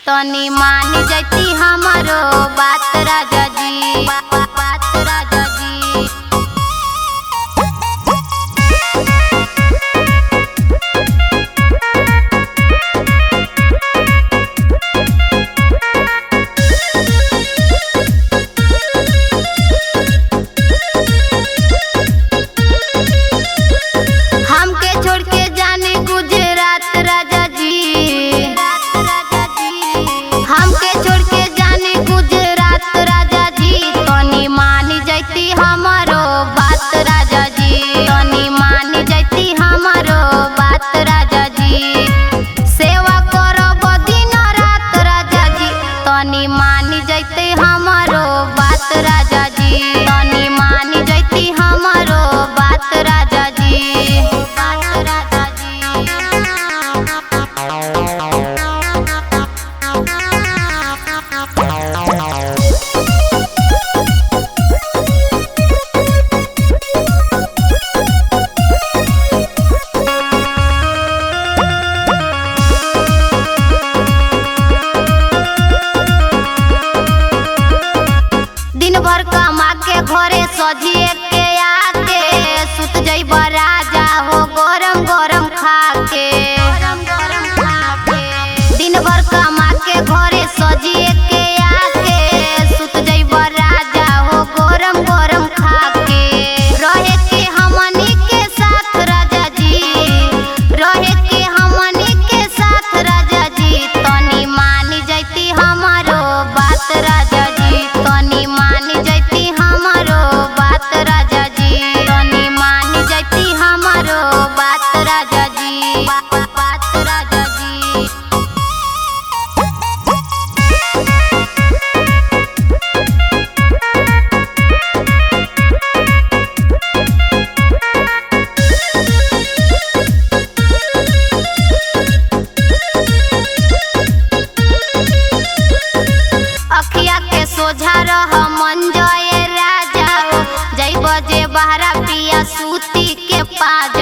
तनी मान जैती हमारो बात राजा जी, बात राजा जी। हमके छोड़ के जाने गुजरात राजा जी, हमके छोड़ के जाने गुजरात राजा जी। तनी मान जैती हमारो बात राजा जी, तनी मान जैती हमारो बात राजा जी। सेवा करब दिन रात राजा जी, तनी मान जैती हमारो बात राजा जी, तनी मान जैती हमारो बात राजा जी, बात राजा जी। दिन भर कमा के घरे सजिए के आके सुत जइब राजा हो गरम गरम खा के, दिन भर कमा के घरे सजिए के आके सुत जइब राजा हो गरम गरम खा के। रहे के हमनी के साथ राजा जी, रहे के हमनी के साथ राजा जी। तनी मान जैती हमारो बात राजा जी, तनी मान जैती हमारो बात राजा जी, तनी मान जैती हमारो बात राजा जी, बात राजा जी। अखिया के सोझा रह मन जय राजा हो, जई बजे बहरा पिया सूती के पाद